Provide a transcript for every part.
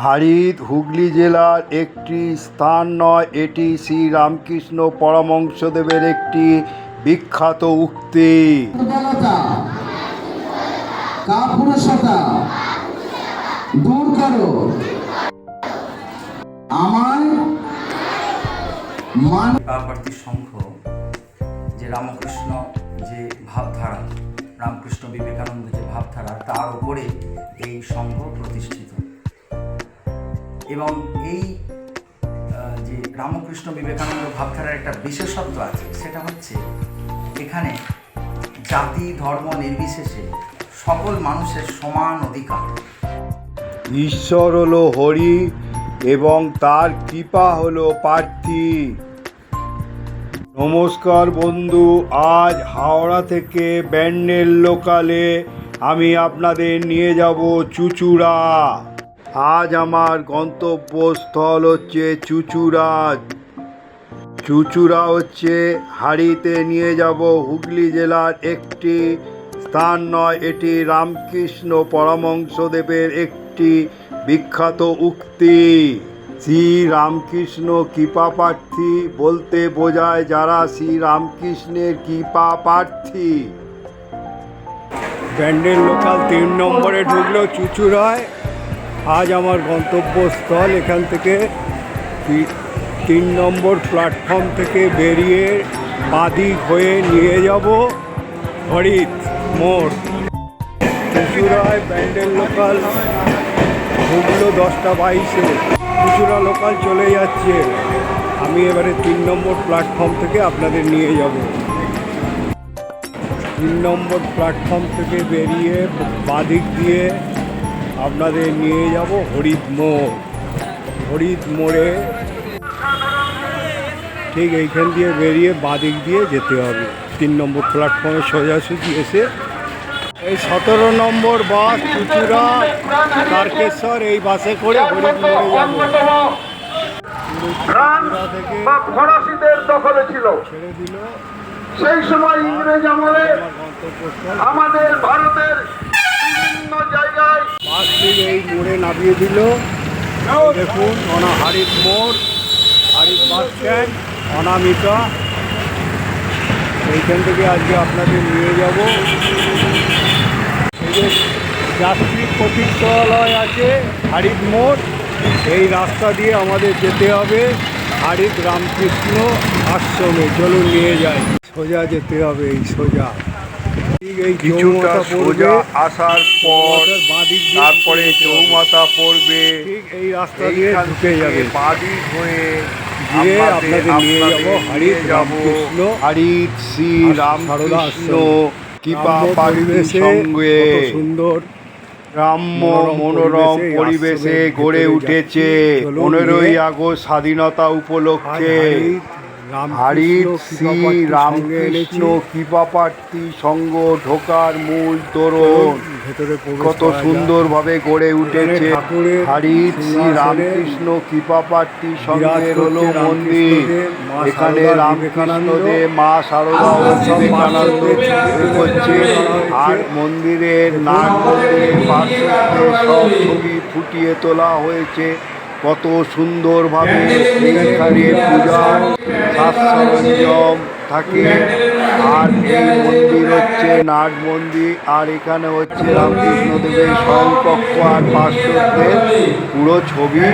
হারিদ হুগলি জেলার একটি স্থান নয়, এটি শ্রী রামকৃষ্ণ পরমহংসদেবের একটি বিখ্যাত উক্তি। কাপুরুষতা দূর করো, আমায় পার্থী সংঘ যে রামকৃষ্ণ যে ভাবধারা, রামকৃষ্ণ বিবেকানন্দ যে ভাবধারা, তার উপরে এই সংঘ প্রতিষ্ঠিত। এবং এই যে রামকৃষ্ণ বিবেকানন্দ ভাবধারার একটা বিশেষত্ব আছে, সেটা হচ্ছে এখানে জাতি ধর্ম নির্বিশেষে সকল মানুষের সমান অধিকার। ঈশ্বর হলো হরি এবং তার কৃপা হলো প্রার্থী। নমস্কার বন্ধু, আজ হাওড়া থেকে ব্যান্ডেল লোকালে আমি আপনাদের নিয়ে যাব চুঁচুড়া। আজ আমার গন্তব্যস্থল হচ্ছে চুঁচুড়া। চুঁচুড়া হচ্ছে হাড়িতে নিয়ে যাব হুগলি জেলার একটি স্থান নয়, এটি রামকৃষ্ণ পরমহংসদেবের একটি বিখ্যাত উক্তি। শ্রী রামকৃষ্ণ কৃপা প্রার্থী বলতে বোঝায় যারা শ্রী রামকৃষ্ণের কৃপা প্রার্থী। ব্যান্ডেল লোকাল 3 নম্বরে ঢুকলো চুঁচুড়ায়। আজ আমার গন্তব্যস্থল এখান থেকে 3 নম্বর প্ল্যাটফর্ম থেকে বেরিয়ে বাদিক হয়ে নিয়ে যাব হরিদ মোড়। চুঁচুড়ায় ব্যান্ডেল লোকাল ঢুকলো 10:22-এ। চুঁচুড়া লোকাল চলে যাচ্ছে। আমি এবারে 3 নম্বর প্ল্যাটফর্ম থেকে আপনাদের নিয়ে যাব। 3 নম্বর প্ল্যাটফর্ম থেকে বেরিয়ে বাদিক দিয়ে আপনাদের নিয়ে যাব হরিদ মোড়। হরিদ মোড়ে ঠিক এইখান দিয়ে বেরিয়ে বাদিক দিয়ে যেতে হবে। 3 নম্বর প্ল্যাটফর্মে সোজাসুজি এসে এই 17 নম্বর বাস চুঁচুড়া তারকেশ্বর, এই বাসে করে হরিদ মোড়ে যাব। ফরাসিদের দখলে ছিল, ছেড়ে দিল সেই সময় ইংরেজ আমলে আমাদের ভারতের বিভিন্ন জায়গায় বাস থেকে এই মোড়ে নামিয়ে দিল। দেখুন হাড়িদ মোড়, হাড়িদ বাস স্ট্যান্ড, অনামিকা। এইখান থেকে আজকে আপনাদের নিয়ে যাব। এই যে যাত্রী প্রতীক্ষালয় আছে হাড়িদ মোড়, এই রাস্তা দিয়ে আমাদের যেতে হবে হাড়িদ রামকৃষ্ণ আশ্রমে। চলুন নিয়ে যাই, সোজা যেতে হবে, এই সোজা। এই কিছুটা সোজা আসার পর তারপরে চৌমাথা পড়বে, ঠিক এই রাস্তা দিয়ে ঢুকে যাবে। বাদিক হয়ে গিয়ে আপনাদের নিয়ে যাব হাড়িদ রামকৃষ্ণ, হাড়িদ শ্রী রামকৃষ্ণ কৃপা প্রার্থীর সঙ্গে। সুন্দর গ্রাম্য মনোরম পরিবেশে গড়ে উঠেছে 15ই আগস্ট স্বাধীনতা উপলক্ষে হাড়িদ শ্রী রামকৃষ্ণ কৃপা প্রার্থী সংঘ ঢোকার মূল তোরণ। কত সুন্দরভাবে গড়ে উঠেছে হাড়িদ শ্রী রামকৃষ্ণ কৃপা প্রার্থী সংঘের হলো মন্দির। এখানে রামকৃষ্ণদেব, মা শারদা ও বিবেকানন্দ হচ্ছে। আর মন্দিরের নাট মন্দিরের পাশে সব ছবি ফুটিয়ে তোলা হয়েছে। কত সুন্দরভাবে এইখানে পূজার সাজ সরঞ্জাম থাকে। আর এই মন্দির হচ্ছে নাট মন্দির, আর এখানে হচ্ছে রামকৃষ্ণদেবের স্বয়ংকক্ষ আর পার্শ্বদের পুরো ছবি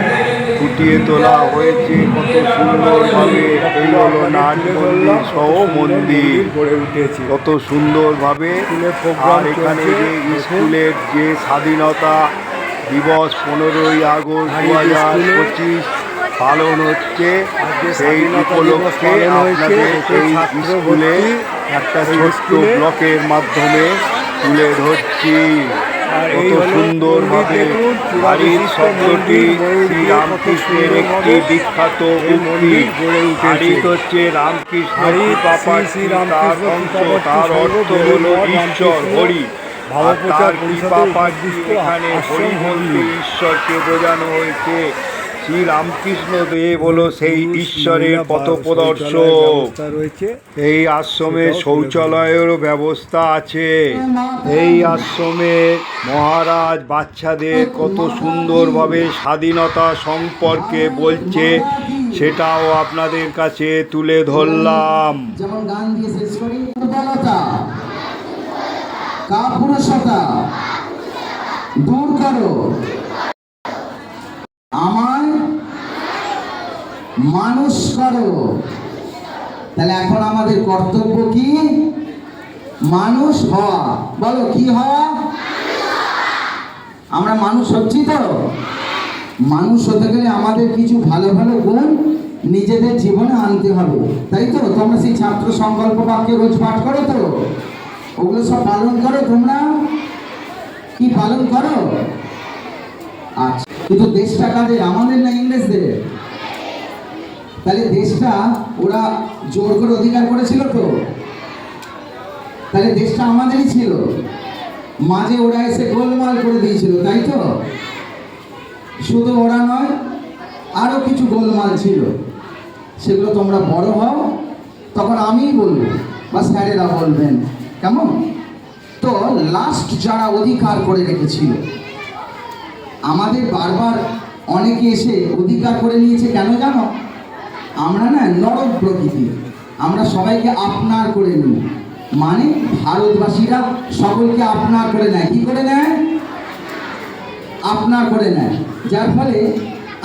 ফুটিয়ে তোলা হয়েছে কত সুন্দরভাবে। এই হলো নাট মন্দির সহ মন্দির গড়ে উঠেছে কত সুন্দরভাবে। আর এখানে যে স্কুলের যে স্বাধীনতা দিবস 15ই আগস্ট 2025 পালন হচ্ছে, সেই উপলক্ষে আপনাদের এই স্কুলে একটা ছোট্ট ব্লকের মাধ্যমে তুলে ধরছি। কত সুন্দরভাবে হাড়িদ শব্দটি শ্রীরামকৃষ্ণের একটি বিখ্যাত উক্তি। হাড়িদ হচ্ছে রামকৃষ্ণ কৃপা প্রার্থী, তার অর্থ হল ঈশ্বর হরি। তার কৃপা প্রার্থী, এখানে হরি বলতে ঈশ্বরকে বোঝানো হয়েছে। শ্রী রামকৃষ্ণ দেব হলো সেই ঈশ্বরের পথপ্রদর্শক। ব্যবস্থা রয়েছে। এই আশ্রমে শৌচালয়েরও ব্যবস্থা আছে। এই আশ্রমে মহারাজ বাচ্চাদের কত সুন্দরভাবে স্বাধীনতা সম্পর্কে বলছে, সেটাও আপনাদের কাছে তুলে ধরলাম। যেমন গান দিয়ে শেষ করি। দুর্বলতা, কাপুরুষতা দূর করো, আমায় মানুষ করো। তাহলে এখন আমাদের কর্তব্য কি? মানুষ হওয়া। বলো কি হওয়া? আমরা মানুষ হচ্ছি তো? মানুষ হতে গেলে আমাদের কিছু ভালো ভালো গুণ নিজেদের জীবনে আনতে হবে, তাই তো? তোমরা সেই ছাত্র সংকল্প বাক্য রোজ পাঠ করো তো? ওগুলো সব পালন করো তোমরা? কি পালন করো? আচ্ছা, কিন্তু দেশটা কাদের? আমাদের না ইংরেজদের? তাহলে দেশটা ওরা জোর করে অধিকার করেছিল তো? তাহলে দেশটা আমাদেরই ছিল, মাঝে ওরা এসে গোলমাল করে দিয়েছিল, তাই তো? শুধু ওরা নয়, আরো কিছু গোলমাল ছিল। সেগুলো তোমরা বড় হও, তখন আমিই বলবো বা স্যারেরা বলবেন, কেমন? তো লাস্ট যারা অধিকার করে রেখেছিল, আমাদের বারবার অনেকে এসে অধিকার করে নিয়েছে, কেন জানো? আমরা না নরক প্রকৃতি, আমরা সবাইকে আপনার করে নিই। মানে ভারতবাসীরা সকলকে আপনার করে নেয়। কি করে নেয়? আপনার করে নেয়। যার ফলে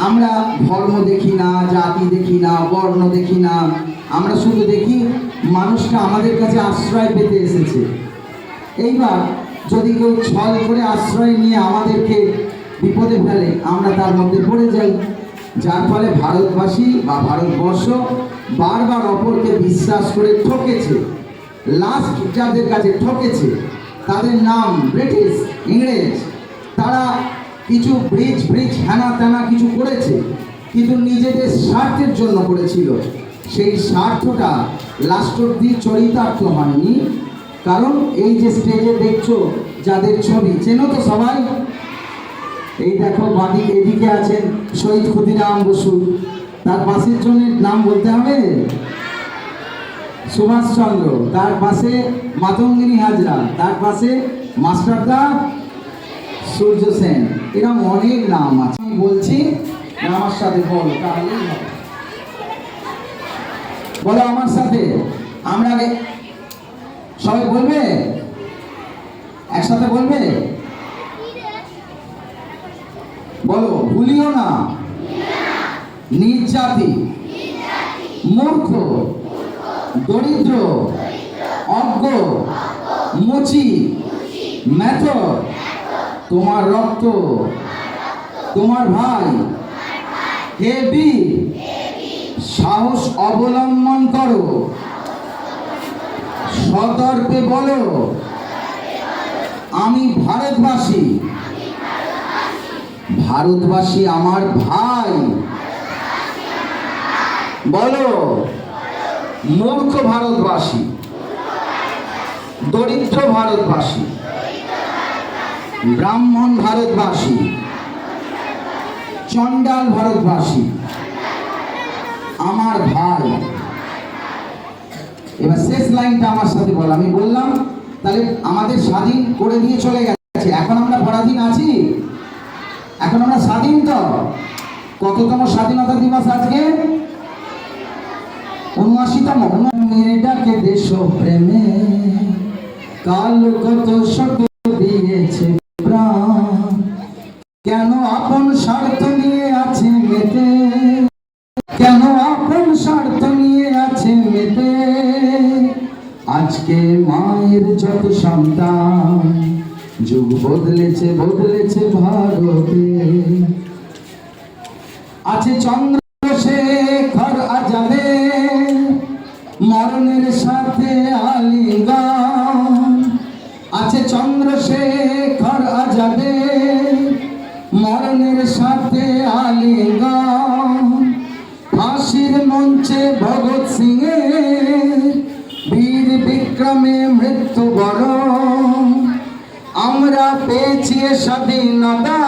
আমরা ধর্ম দেখি না, জাতি দেখি না, বর্ণ দেখি না, আমরা শুধু দেখি মানুষটা আমাদের কাছে আশ্রয় পেতে এসেছে। এইবার যদি কেউ ছল করে আশ্রয় নিয়ে আমাদেরকে বিপদে ফেলে, আমরা তার মধ্যে পড়ে যাই। যার ফলে ভারতবাসী বা ভারতবর্ষ বারবার অপরকে বিশ্বাস করে ঠকেছে। লাস্ট যাদের কাছে ঠকেছে তাদের নাম ব্রিটিশ, ইংরেজ। তারা কিছু ব্রিজ হ্যানা ত্যানা কিছু করেছে, কিন্তু নিজেদের স্বার্থের জন্য করেছিল। সেই স্বার্থটা লাস্ট অব্দি চরিতার্থ হয়নি। কারণ এই যে স্টেজে দেখছো যাদের ছবি, চেনো তো সবাই? এই দেখো বাঁদিকে এদিকে আছেন শহীদ ক্ষুদিরাম বসু, তার পাশের জনের নাম বলতে হবে সুভাষচন্দ্র, তার পাশে মাতঙ্গিনী হাজরা, তার পাশে মাস্টারদা সূর্য সেন। এরকম অনেক নাম আছে। আমি বলছি, আমার সাথে বল, তাহলেই হবে। বলো আমার সাথে, আমরা সবাই বলবে, একসাথে বলবে। বলো, ভুলিও না নির্জাতি, মূর্খ, দরিদ্র, অজ্ঞ, মুচি, মেথর, তোমার রক্ত, তোমার ভাই, হে বীর, সাহস অবলম্বন করো, সতর্কে বলো, আমি ভারতবাসী, ভারতবাসী আমার ভাই। বলো, মূর্খ ভারতবাসী, দরিদ্র ভারতবাসী, ব্রাহ্মণ ভারতবাসী, চণ্ডাল ভারতবাসী আমার ভাই। এবার শেষ লাইনটা আমার সাথে বল। আমি বললাম, তাহলে আমাদের স্বাধীন করে দিয়ে চলে গেছে, এখন আমরা পরাধীন আছি? এখন আমরা স্বাধীন তো? কততম স্বাধীনতা দিবস আজকে? ৭৯তম। মেয়েটাকে দেশ প্রেমে কাল কত শত দিয়েছে প্রাণ, কেন আপন স্বার্থ নিয়ে আছে মেতে, কেন আপন স্বার্থ নিয়ে আছে মেতে। আজকে মায়ের যত সন্তান, যুগ বদলেছে বদলেছে ভারতে। আছে চন্দ্রশেখর আজাদে, মরণের সাথে আলিঙ্গন। আছে চন্দ্রশেখর আজাদে, মরণের সাথে আলিঙ্গন। ফাঁসির মঞ্চে ভগৎ সিং এর বীর বিক্রমে মৃত্যুবরণ। আমরা পেয়েছি স্বাধীনতা,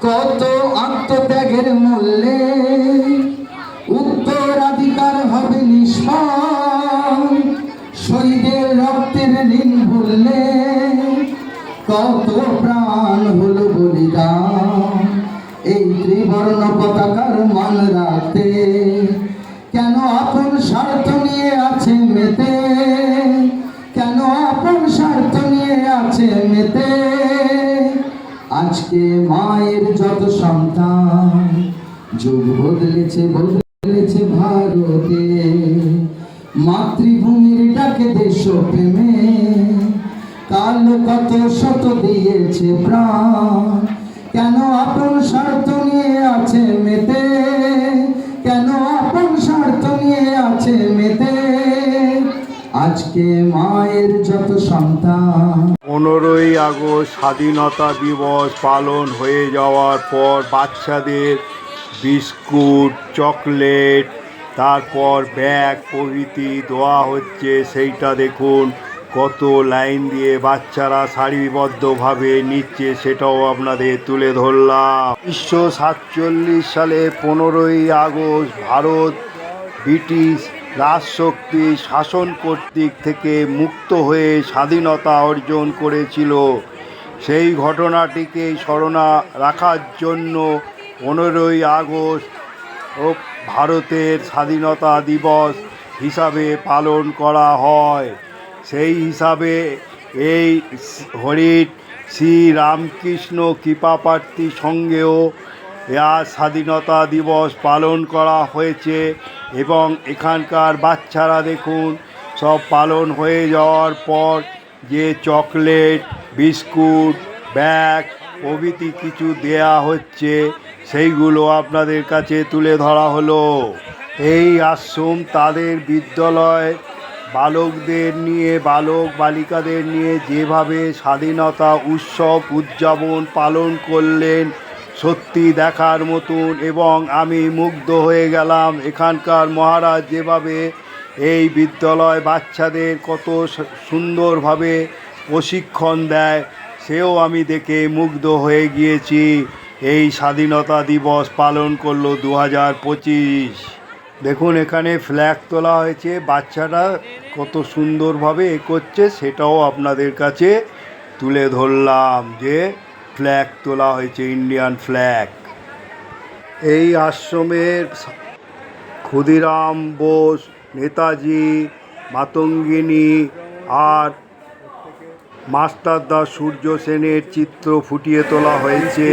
কত আত্মত্যাগ রাতে, কেন আপন স্বার্থ নিয়ে আছে মেতে, কেন আপন স্বার্থ নিয়ে আছে মেতে। আজকে মায়ের যত সন্তান, যুগ বদলেছে বদলেছে ভারতে, মাতৃভূমির ডাকে দেশ প্রেমে কাল কত শত দিয়েছে প্রাণ। কেন আপন স্বার্থ নিয়ে আছে মেতে, কেন আপন স্বার্থ নিয়ে আছে মেতে। আজকে মায়ের যত সন্তান। 15ই আগস্ট স্বাধীনতা দিবস পালন হয়ে যাওয়ার পর বাচ্চাদের বিস্কুট, চকলেট, তারপর ব্যাগ প্রভৃতি দেওয়া হচ্ছে। সেইটা দেখুন কত লাইন দিয়ে বাচ্চারা সারিবদ্ধভাবে নিচ্ছে, সেটাও আপনাদের তুলে ধরলাম। 1947 সালে 15ই আগস্ট ভারত ব্রিটিশ রাজশক্তি শাসন কর্তৃক থেকে মুক্ত হয়ে স্বাধীনতা অর্জন করেছিল। সেই ঘটনাটিকে স্মরণে রাখার জন্য 15ই আগস্ট ও ভারতের স্বাধীনতা দিবস হিসাবে পালন করা হয়। সেই হিসাবে এই হরিণ শ্রী রামকৃষ্ণ কৃপাপ্রার্থী সঙ্গেও আজ স্বাধীনতা দিবস পালন করা হয়েছে এবং এখানকার বাচ্চারা দেখুন সব পালন হয়ে যাওয়ার পর যে চকলেট, বিস্কুট, ব্যাগ প্রভৃতি কিছু দেয়া হচ্ছে সেইগুলো আপনাদের কাছে তুলে ধরা হলো। এই আশ্রম তাদের বিদ্যালয় বালকদের নিয়ে, বালক বালিকাদের নিয়ে যেভাবে স্বাধীনতা উৎসব উদযাপন পালন করলেন সত্যি দেখার মতন, এবং আমি মুগ্ধ হয়ে গেলাম। এখানকার মহারাজ যেভাবে এই বিদ্যালয় বাচ্চাদের কত সুন্দরভাবে প্রশিক্ষণ দেয় সেও আমি দেখে মুগ্ধ হয়ে গিয়েছি। এই স্বাধীনতা দিবস পালন করলো 2025। দেখুন এখানে ফ্ল্যাগ তোলা হয়েছে, বাচ্চারা কত সুন্দরভাবে করছে সেটাও আপনাদের কাছে তুলে ধরলাম যে ফ্ল্যাগ তোলা হয়েছে, ইন্ডিয়ান ফ্ল্যাগ। এই আশ্রমের ক্ষুদিরাম বোস, নেতাজি, মাতঙ্গিনী আর মাস্টারদা সূর্য সেনের চিত্র ফুটিয়ে তোলা হয়েছে।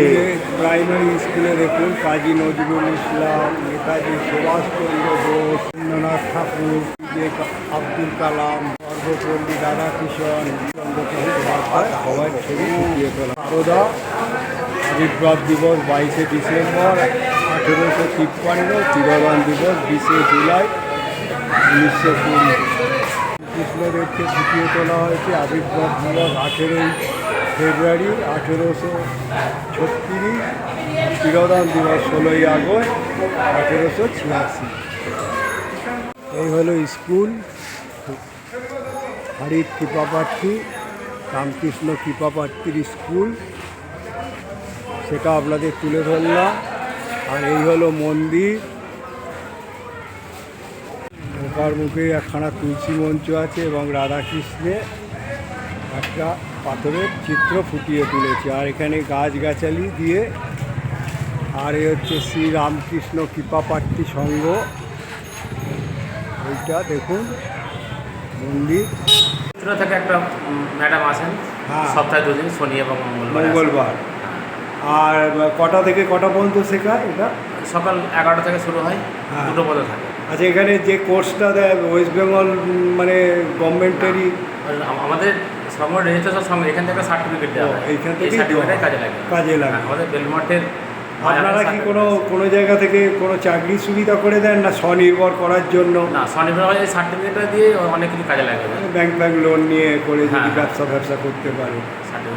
প্রাইমারি স্কুলে দেখুন কাজী নজরুল ইসলাম, নেতাজি সুভাষচন্দ্র বোস, রবীন্দ্রনাথ ঠাকুর, আব্দুল কালাম, সর্বপল্লী রাধাকৃষ্ণ, সবাই ছবি ফুটিয়ে তোলা। সারদা আবির্ভাব দিবস 22শে ডিসেম্বর 1853, তিরোধান দিবস 20শে জুলাই 1920। কৃষ্ণদেবকে ফুটিয়ে তোলা হয়েছে। আবির্ভাব দিবস 18ই ফেব্রুয়ারি 1836, তিরোধান দিবস 16ই আগস্ট 1886। এই হলো স্কুল, হরিৎ কৃপাপ্রার্থী রামকৃষ্ণ কৃপাপ্রার্থীর স্কুল, সেটা আপনাদের তুলে ধরলাম। আর এই হলো মন্দির, ঢোকার মুখে একখানা তুলসী মঞ্চ আছে এবং রাধাকৃষ্ণের একটা পাথরের চিত্র ফুটিয়ে তুলেছে। আর এখানে গাছগাছালি দিয়ে, আর এই হচ্ছে শ্রী রামকৃষ্ণ কৃপাপ্রার্থী সংঘ, ওইটা দেখুন মন্দির। থেকে একটা ম্যাডাম আসেন সপ্তাহে দুদিন, শনি এবং মঙ্গলবার। আর কটা থেকে কটা পর্যন্ত শেখায় এটা? সকাল 11টা থেকে শুরু হয়, 2টো পর্যন্ত থাকে। আচ্ছা, এখানে যে কোর্সটা দেয় ওয়েস্ট বেঙ্গল মানে গভর্নমেন্টেরই? আমাদের সংঘ রেজিস্ট্রেশন সঙ্গে এখান থেকে সার্টিফিকেট দেওয়া হয়, এইখান থেকে কাজে লাগে। আমাদের বেলমঠের আপনারা কি কোনো জায়গা থেকে কোনো চাকরির সুবিধা করে দেন না স্বনির্ভর করার জন্য? না, স্বনির্ভর এই সার্টিফিকেটটা দিয়ে অনেক কিছু কাজে লাগে। ব্যাংক লোন নিয়ে করে যদি ব্যবসা করতে পারে,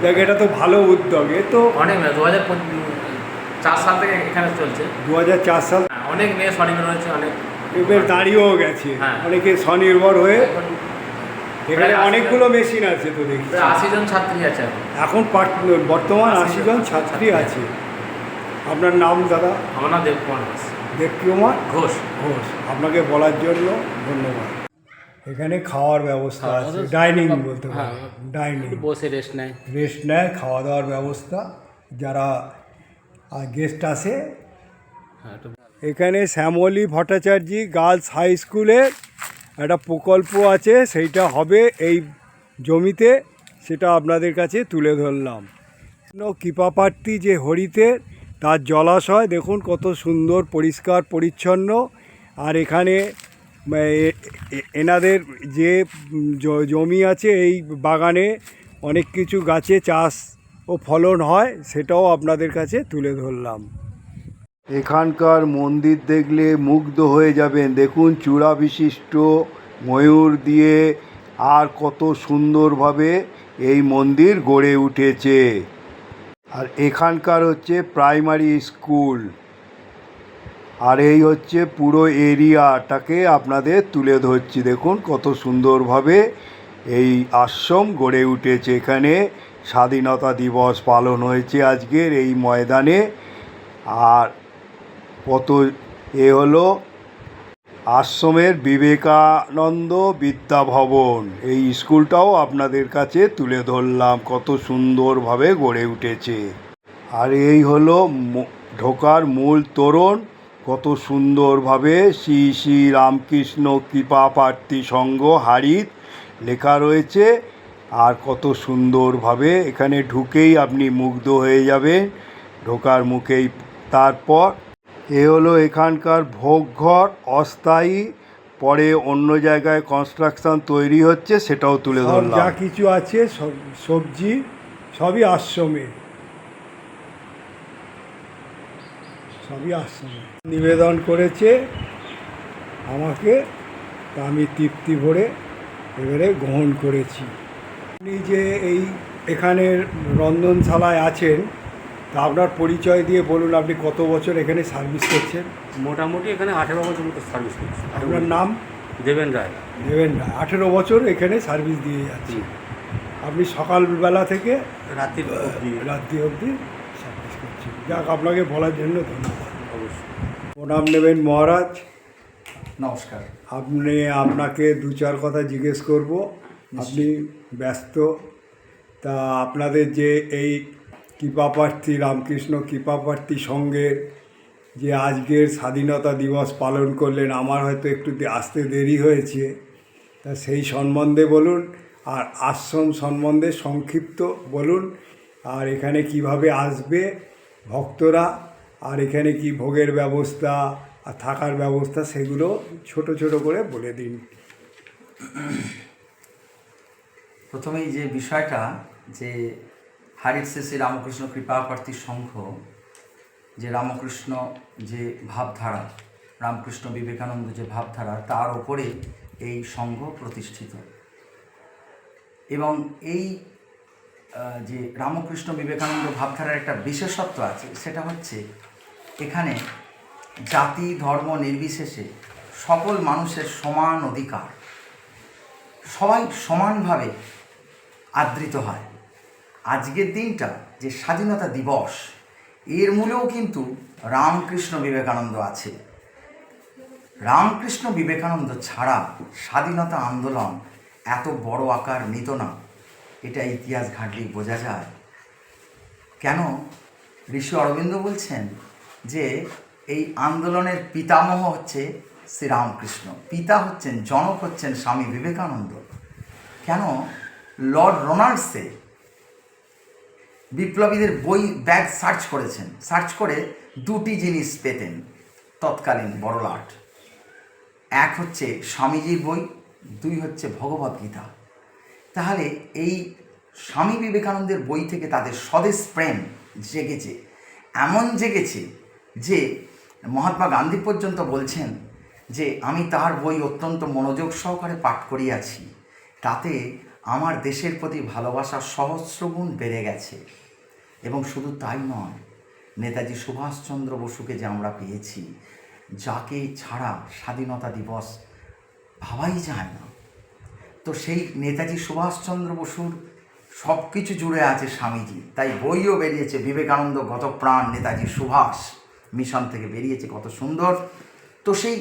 দেখ এটা তো ভালো উদ্যোগ। এ তো অনেক 2004 সাল থেকে এখানে চলছে। 2004 সাল অনেক মেয়ে স্বনির্ভর হয়েছে, অনেক এবার দাঁড়িয়েও গেছে, অনেকে স্বনির্ভর হয়ে। এখানে অনেকগুলো মেশিন আছে তো দেখি। 80 জন ছাত্রী আছে এখন বর্তমান 80 জন ছাত্রী আছে। আপনার নাম দাদা? আমার নাম দেবকুমার ঘোষ। দেবকুমার ঘোষ। আপনাকে বলার জন্য ধন্যবাদ। এখানে খাওয়ার ব্যবস্থা আছে, ডাইনিং বলতে পারেন, ডাইনিং, বসে রেস্ট নেয়, খাওয়া দাওয়ার ব্যবস্থা। যারা গেস্ট আসে এখানে শ্যামলী ভট্টাচার্য গার্লস হাই স্কুলের একটা প্রকল্প আছে, সেইটা হবে এই জমিতে, সেটা আপনাদের কাছে তুলে ধরলাম। কৃপাপ্রার্থী যে হরিতে তার জলাশয় দেখুন কত সুন্দর পরিষ্কার পরিচ্ছন্ন। আর এখানে এনাদের যে জমি আছে এই বাগানে অনেক কিছু গাছে চাষ ও ফলন হয়, সেটাও আপনাদের কাছে তুলে ধরলাম। এখানকার মন্দির দেখলে মুগ্ধ হয়ে যাবেন। দেখুন চূড়া বিশিষ্ট ময়ূর দিয়ে আর কত সুন্দরভাবে এই মন্দির গড়ে উঠেছে। আর এখানকার হচ্ছে প্রাইমারি স্কুল, আর এই হচ্ছে পুরো এরিয়াটাকে আপনাদের তুলে ধরছি। দেখুন কত সুন্দরভাবে এই আশ্রম গড়ে উঠেছে। এখানে স্বাধীনতা দিবস পালন হয়েছে আজকের এই ময়দানে। আর কত হলো আশ্রমের বিবেকানন্দ বিদ্যাভবন, এই স্কুলটাও আপনাদের কাছে তুলে ধরলাম, কত সুন্দরভাবে গড়ে উঠেছে। আর এই হলো ঢোকার মূল তোরণ, কত সুন্দরভাবে শ্রী শ্রী রামকৃষ্ণ কৃপাপ্রার্থী সংঘ হারিত লেখা রয়েছে। আর কত সুন্দরভাবে এখানে ঢুকেই আপনি মুগ্ধ হয়ে যাবেন ঢোকার মুখেই। তারপর এ হলো এখানকার ভোগঘর, অস্থায়ী, পরে অন্য জায়গায় কনস্ট্রাকশন তৈরি হচ্ছে, সেটাও তুলে ধরলাম। যা কিছু আছে সব সবজি সবই আশ্রমে, নিবেদন করেছে আমাকে, তা আমি তৃপ্তি ভরে এবারে গ্রহণ করেছি। আপনি যে এই এখানের রন্ধনশালায় আছেন, তা আপনার পরিচয় দিয়ে বলুন, আপনি কত বছর এখানে সার্ভিস করছেন? মোটামুটি এখানে 18 বছর মতো সার্ভিস করছি। আপনার নাম? দেবেন রায়। 18 বছর এখানে সার্ভিস দিয়ে যাচ্ছি। আপনি সকালবেলা থেকে রাত্রি অবধি সার্ভিস করছেন। যাক, আপনাকে বলার জন্য ধন্যবাদ। অবশ্যই প্রণাম নেবেন মহারাজ। নমস্কার। আপনাকে দু চার কথা জিজ্ঞেস করব, আপনি ব্যস্ত? তা আপনাদের যে এই কৃপাপ্রার্থী রামকৃষ্ণ কৃপাপ্রার্থী সংঘের যে আজকের স্বাধীনতা দিবস পালন করলেন, আমার হয়তো একটু আসতে দেরি হয়েছে, তা সেই সম্বন্ধে বলুন। আর আশ্রম সম্বন্ধে সংক্ষিপ্ত বলুন। আর এখানে কিভাবে আসবে ভক্তরা, আর এখানে কি ভোগের ব্যবস্থা আর থাকার ব্যবস্থা, সেগুলো ছোট ছোট করে বলে দিন। প্রথমেই যে বিষয়টা, যে হারিত শ্রী রামকৃষ্ণ কৃপাপ্রার্থী সংঘ, যে রামকৃষ্ণ যে ভাবধারা, রামকৃষ্ণ বিবেকানন্দ যে ভাবধারা, তার ওপরে এই সংঘ প্রতিষ্ঠিত। এবং এই যে রামকৃষ্ণ বিবেকানন্দ ভাবধারার একটা বিশেষত্ব আছে, সেটা হচ্ছে এখানে জাতি ধর্ম নির্বিশেষে সকল মানুষের সমান অধিকার, সবাই সমানভাবে আদৃত হয়। আজকের দিনটা যে স্বাধীনতা দিবস, এর মূলেও কিন্তু রামকৃষ্ণ বিবেকানন্দ আছে। রামকৃষ্ণ বিবেকানন্দ ছাড়া স্বাধীনতা আন্দোলন এত বড় আকার নিত না, এটা ইতিহাস ঘাঁটলেই বোঝা যায়। কেন? ঋষি অরবিন্দ বলছেন যে এই আন্দোলনের পিতামহ হচ্ছে শ্রীরামকৃষ্ণ, পিতা হচ্ছেন, জনক হচ্ছেন স্বামী বিবেকানন্দ। কেন? লর্ড রোনাল্ডসে বিপ্লবীদের বই ব্যাগ সার্চ করেছেন, সার্চ করে দুটি জিনিস পেতেন তৎকালীন বড়লাট। এক হচ্ছে স্বামীজির বই, দুই হচ্ছে ভগবদ্গীতা। তাহলে এই স্বামী বিবেকানন্দের বই থেকে তাদের স্বদেশ প্রেম জেগেছে, এমন জেগেছে যে মহাত্মা গান্ধী পর্যন্ত বলছেন যে আমি তাহার বই অত্যন্ত মনোযোগ সহকারে পাঠ করিয়াছি, তাতে আমার দেশের প্রতি ভালোবাসা সহস্রগুণ বেড়ে গেছে। এবং শুধু তাই নয়, নেতাজি সুভাষচন্দ্র বসুকে যে আমরা পেয়েছি, যাকে ছাড়া স্বাধীনতা দিবস ভাবাই যায় না, তো সেই নেতাজি সুভাষচন্দ্র বসুর সব কিছু জুড়ে আছে স্বামীজি। তাই বইও বেরিয়েছে, বিবেকানন্দ গতপ্রাণ নেতাজি সুভাষ মিশন থেকে বেরিয়েছে, কত সুন্দর। তো সেই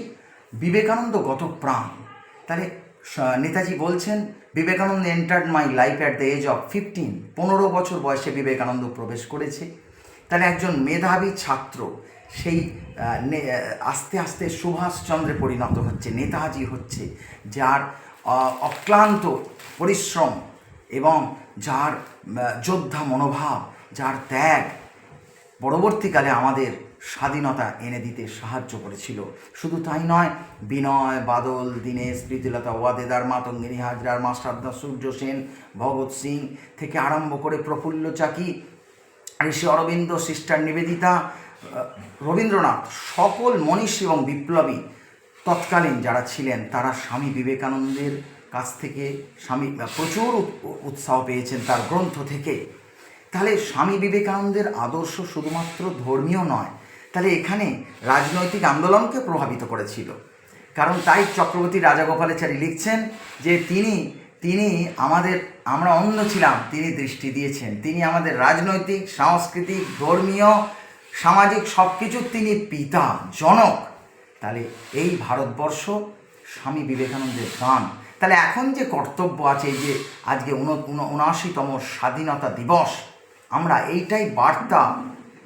বিবেকানন্দ গতপ্রাণ, তাহলে নেতাজি বলছেন Vivekananda entered my life at the age of 15 বছর বয়সে বিবেকানন্দ প্রবেশ করেছে। তাহলে একজন মেধাবী ছাত্র সেই আস্তে আস্তে সুভাষচন্দ্রে পরিণত হচ্ছে, নেতাজি হচ্ছে, যার অক্লান্ত পরিশ্রম এবং যার যোদ্ধা মনোভাব, যার ত্যাগ পরবর্তীকালে আমাদের স্বাধীনতা এনে দিতে সাহায্য করেছিল। শুধু তাই নয়, বিনয় বাদল, দীনেশ, প্রীতিলতা ওয়াদেদার, মাতঙ্গিনী হাজরার, মাস্টারদা সূর্য সেন, ভগৎ সিং থেকে আরম্ভ করে প্রফুল্ল চাকি, ঋষি অরবিন্দ, সিস্টার নিবেদিতা, রবীন্দ্রনাথ, সকল মনীষী এবং বিপ্লবী তৎকালীন যারা ছিলেন তারা স্বামী বিবেকানন্দের কাছ থেকে প্রচুর উৎসাহ পেয়েছেন তার গ্রন্থ থেকে। তাহলে স্বামী বিবেকানন্দের আদর্শ শুধুমাত্র ধর্মীয় নয়, তাহলে এখানে রাজনৈতিক আন্দোলনকে প্রভাবিত করেছিল। কারণ তাই চক্রবর্তী রাজাগোপালাচারী লিখছেন যে তিনি আমরা অন্ধ ছিলাম, তিনি দৃষ্টি দিয়েছেন, তিনি আমাদের রাজনৈতিক, সাংস্কৃতিক, ধর্মীয়, সামাজিক সব কিছুর তিনি পিতা, জনক। তাহলে এই ভারতবর্ষ স্বামী বিবেকানন্দের দান। তাহলে এখন যে কর্তব্য আছে, এই যে আজকে ৭৯তম স্বাধীনতা দিবস, আমরা এইটাই বার্তা,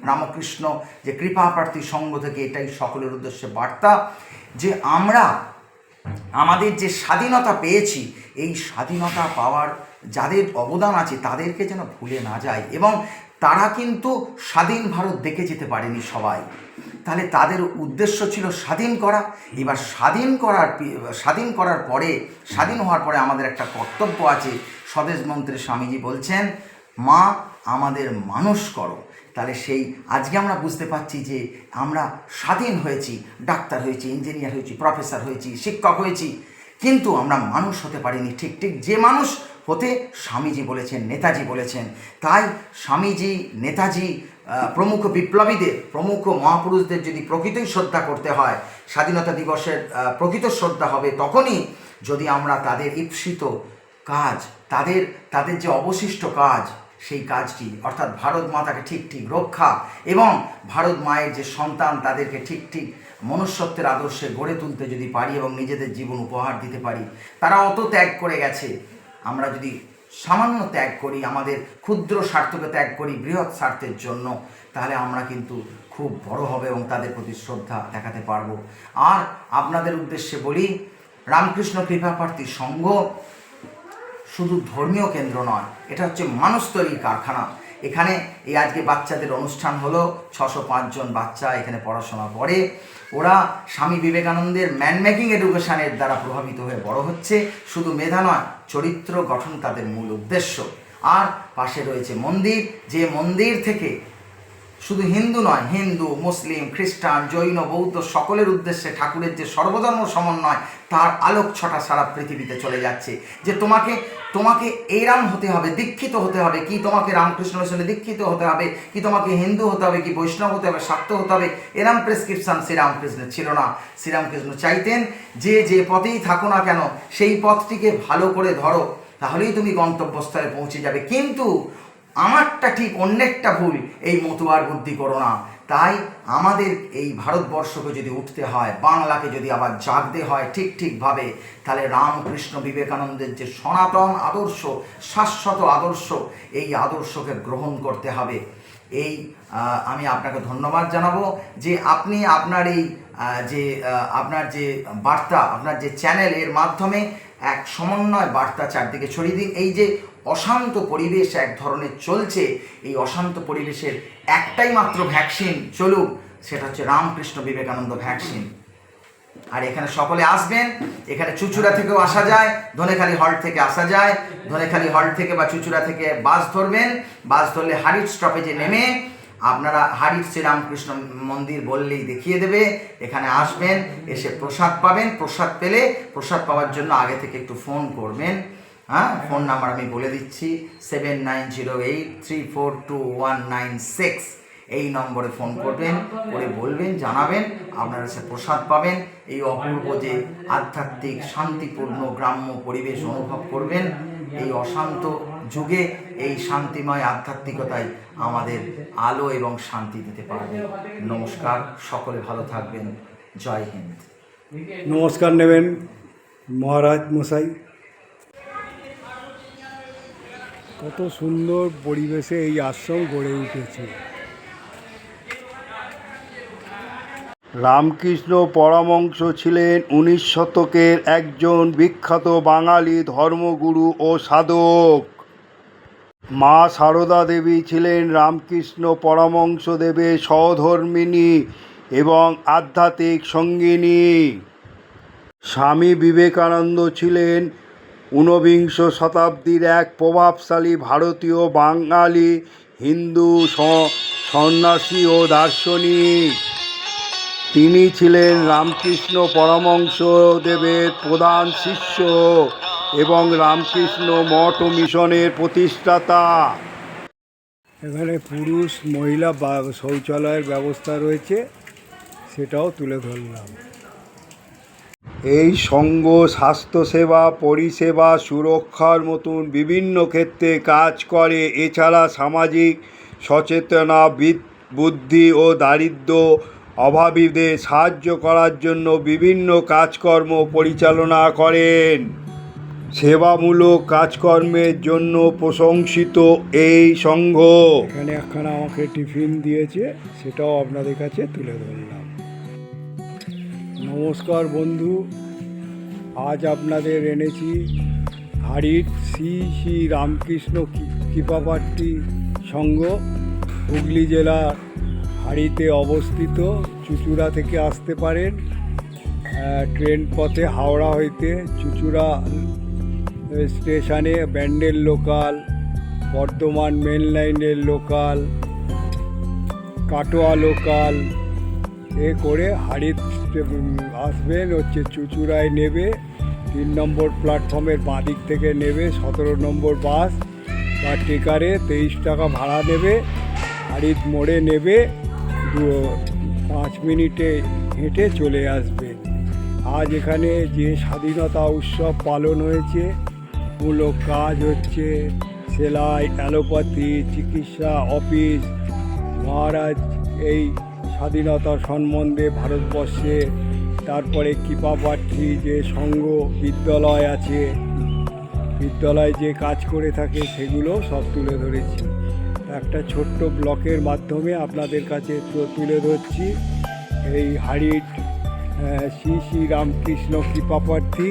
রামকৃষ্ণ যে কৃপাপ্রার্থী সংঘ থেকে এটাই সকলের উদ্দেশ্যে বার্তা যে আমরা আমাদের যে স্বাধীনতা পেয়েছি, এই স্বাধীনতা পাওয়ার যাদের অবদান আছে তাদেরকে যেন ভুলে না যায়। এবং তারা কিন্তু স্বাধীন ভারত দেখে যেতে পারেনি সবাই, তাহলে তাদের উদ্দেশ্য ছিল স্বাধীন করা। এবার স্বাধীন করার পরে, স্বাধীন হওয়ার পরে আমাদের একটা কর্তব্য আছে। স্বদেশ মন্ত্রে স্বামীজি বলছেন, মা আমাদের মানুষ করো। তাহলে সেই আজকে আমরা বুঝতে পারছি যে আমরা স্বাধীন হয়েছি, ডাক্তার হয়েছি, ইঞ্জিনিয়ার হয়েছি, প্রফেসর হয়েছি, শিক্ষক হয়েছি, কিন্তু আমরা মানুষ হতে পারিনি ঠিক যে মানুষ হতে স্বামীজি বলেছেন, নেতাজি বলেছেন। তাই স্বামীজি, নেতাজি প্রমুখ বিপ্লবীদের, প্রমুখ মহাপুরুষদের যদি প্রকৃতই শ্রদ্ধা করতে হয়, স্বাধীনতা দিবসের প্রকৃত শ্রদ্ধা হবে তখনই যদি আমরা তাদের ঈপ্সিত কাজ, তাদের যে অবশিষ্ট কাজ, সেই কাজটি অর্থাৎ ভারত মাতাকে ঠিক রক্ষা এবং ভারত মায়ের যে সন্তান তাদেরকে ঠিক মনুষ্যত্বের আদর্শে গড়ে তুলতে যদি পারি এবং নিজেদের জীবন উপহার দিতে পারি। তারা অত ত্যাগ করে গেছে, আমরা যদি সামান্য ত্যাগ করি, আমাদের ক্ষুদ্র স্বার্থকে ত্যাগ করি বৃহৎ স্বার্থের জন্য, তাহলে আমরা কিন্তু খুব বড় হবে এবং তাদের প্রতি শ্রদ্ধা দেখাতে পারবো। আর আপনাদের উদ্দেশ্যে বলি, রামকৃষ্ণ কৃপাপ্রার্থী সংঘ শুধু ধর্মীয় কেন্দ্র নয়, এটা হচ্ছে মানুষ তৈরির কারখানা। এখানে এই আজকে বাচ্চাদের অনুষ্ঠান হলো, 605 জন বাচ্চা এখানে পড়াশোনা করে। ওরা স্বামী বিবেকানন্দের ম্যান মেকিং এডুকেশনের দ্বারা প্রভাবিত হয়ে বড় হচ্ছে। শুধু মেধা নয়, চরিত্র গঠন তাদের মূল উদ্দেশ্য। আর পাশে রয়েছে মন্দির, যে মন্দির থেকে শুধু হিন্দু নয়, হিন্দু, মুসলিম, খ্রিস্টান, জৈন, বৌদ্ধ সকলের উদ্দেশ্যে ঠাকুরের যে সর্বধর্ম সমন্বয়, তার আলোক ছটা সারা পৃথিবীতে চলে যাচ্ছে। যে তোমাকে এইরাম হতে হবে, দীক্ষিত হতে হবে, কি তোমাকে রামকৃষ্ণ মিশনে দীক্ষিত হতে হবে, কি তোমাকে হিন্দু হতে হবে, কি বৈষ্ণব হতে হবে, শাক্ত হতে হবে, এরাম প্রেসক্রিপশন শ্রীরামকৃষ্ণের ছিল না। শ্রীরামকৃষ্ণ চাইতেন যে পথেই থাকো না কেন সেই পথটিকে ভালো করে ধরো, তাহলেই তুমি গন্তব্যস্থলে পৌঁছে যাবে। কিন্তু আমারটা ঠিক, অন্যেরটা ভুল, এই মতুয়ার বুদ্ধি করো না। তাই আমাদের এই ভারতবর্ষকে যদি উঠতে হয়, বাংলাকে যদি আবার জাগতে হয় ঠিকভাবে, তাহলে রামকৃষ্ণ বিবেকানন্দের যে সনাতন আদর্শ, শাশ্বত আদর্শ, এই আদর্শকে গ্রহণ করতে হবে। আমি আপনাকে ধন্যবাদ জানাবো যে আপনি আপনার এই আপনার যে বার্তা, আপনার যে চ্যানেল, এর মাধ্যমে এক সমন্বয় বার্তা চারদিকে ছড়িয়ে দিন। এই যে অশান্ত পরিবেশ এক ধরনের চলছে, এই অশান্ত পরিবেশের একটাই মাত্র ভ্যাকসিন চলুক, সেটা হচ্ছে রামকৃষ্ণ বিবেকানন্দ ভ্যাকসিন। আর এখানে সকলে আসবেন। এখানে চুচুড়া থেকেও আসা যায়, ধনেখালি হল্ট থেকে আসা যায়। ধনেখালি হল্ট থেকে বা চুচুড়া থেকে বাস ধরবেন। বাস ধরলে হারিট স্টপেজে নেমে আপনারা হারিট শ্রীরামকৃষ্ণ মন্দির বললেই দেখিয়ে দেবে। এখানে আসবেন, এসে প্রসাদ পাবেন। প্রসাদ পেলে, প্রসাদ পাওয়ার জন্য আগে থেকে একটু ফোন করবেন। হ্যাঁ, ফোন নাম্বার আমি বলে দিচ্ছি, 7908342196। এই নম্বরে ফোন করবেন, করে বলবেন, জানাবেন, আপনারা সে প্রসাদ পাবেন। এই অপূর্ব যে আধ্যাত্মিক শান্তিপূর্ণ গ্রাম্য পরিবেশ অনুভব করবেন। এই অশান্ত যুগে এই শান্তিময় আধ্যাত্মিকতাই আমাদের আলো এবং শান্তি দিতে পারবে। নমস্কার, সকলে ভালো থাকবেন। জয় হিন্দ। নমস্কার নেবেন মহারাজ মশাই। কত সুন্দর পরিবেশে এই আশ্রম গড়ে উঠেছে। রামকৃষ্ণ পরমহংস ছিলেন 19 শতকের একজন বিখ্যাত বাঙালি ধর্মগুরু ও সাধক। মা সারদা দেবী ছিলেন রামকৃষ্ণ পরমহংসদেবের সহধর্মিণী এবং আধ্যাত্মিক সঙ্গিনী। স্বামী বিবেকানন্দ ছিলেন ঊনবিংশ শতাব্দীর এক প্রভাবশালী ভারতীয় বাঙালি হিন্দু সন্ন্যাসী ও দার্শনিক। তিনি ছিলেন রামকৃষ্ণ পরমহংসদেবের প্রধান শিষ্য এবং রামকৃষ্ণ মঠ ও মিশনের প্রতিষ্ঠাতা। এখানে পুরুষ মহিলা শৌচালয়ের ব্যবস্থা রয়েছে, সেটাও তুলে ধরলাম। এই সংঘ স্বাস্থ্যসেবা, পরিষেবা, সুরক্ষার মতন বিভিন্ন ক্ষেত্রে কাজ করে। এছাড়া সামাজিক সচেতনতা বুদ্ধি ও দারিদ্র্য অভাবীদের সাহায্য করার জন্য বিভিন্ন কাজকর্ম পরিচালনা করেন। সেবামূলক কাজকর্মের জন্য প্রশংসিত এই সংঘ। এখানে একখানা আমাকে টিফিন দিয়েছে, সেটাও আপনাদের কাছে তুলে ধরলাম। নমস্কার বন্ধু, আজ আপনাদের এনেছি হাড়ির শ্রী শ্রী রামকৃষ্ণ কৃপাপ্রার্থী সংঘ, হুগলি জেলার হাড়িতে অবস্থিত। চুঁচুড়া থেকে আসতে পারেন ট্রেন পথে, হাওড়া হইতে চুঁচুড়া স্টেশনে ব্যান্ডেল লোকাল, বর্ধমান মেন লাইনের লোকাল, কাটোয়া লোকাল এ করে হাড়ি আসবেন। চুঁচুড়ায় নেবে 3 নম্বর প্ল্যাটফর্মের বাঁ দিক থেকে নেবে 17 নম্বর বাস বা টেকারে 23 টাকা ভাড়া নেবে। হাড়ির মোড়ে নেবে, 5 মিনিটে হেঁটে চলে আসবে। আজ এখানে যে স্বাধীনতা উৎসব পালন হয়েছে, মূলক কাজ হচ্ছে সেলাই, অ্যালোপ্যাথি, চিকিৎসা অফিস। মহারাজ এই স্বাধীনতা সম্বন্ধে ভারতবর্ষে, তারপরে কৃপাপ্রার্থী যে সংঘ বিদ্যালয় আছে, বিদ্যালয় যে কাজ করে থাকে সেগুলো সব তুলে ধরেছি। একটা ছোট্ট ব্লকের মাধ্যমে আপনাদের কাছে তুলে ধরছি এই হাড়ির শ্রী শ্রী রামকৃষ্ণ কৃপাপ্রার্থী।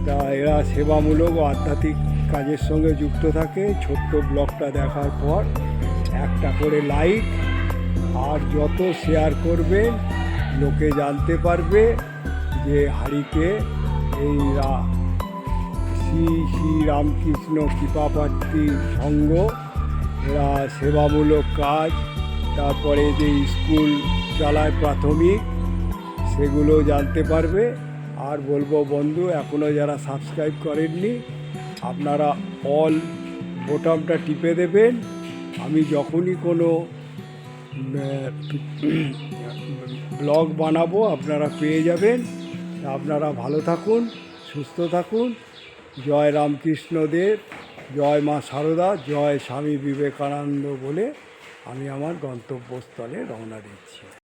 তা এরা সেবামূলক ও আধ্যাত্মিক কাজের সঙ্গে যুক্ত থাকে। ছোট্ট ব্লগটা দেখার পর একটা করে লাইক আর যত শেয়ার করবেন লোকে জানতে পারবে যে হাড়িতে এই শ্রী শ্রী রামকৃষ্ণ কৃপাপ্রার্থী সংঘ, এরা সেবামূলক কাজ, তারপরে যে স্কুল চালায় প্রাথমিক, সেগুলো জানতে পারবে। আর বলবো বন্ধু, এখনও যারা সাবস্ক্রাইব করেননি আপনারা অল বোতামটা টিপে দেবেন। আমি যখনই কোনো ব্লগ বানাবো আপনারা পেয়ে যাবেন। আপনারা ভালো থাকুন, সুস্থ থাকুন। জয় রামকৃষ্ণদেব, জয় মা সারদা, জয় স্বামী বিবেকানন্দ বলে আমি আমার গন্তব্যস্থলে রওনা দিচ্ছি।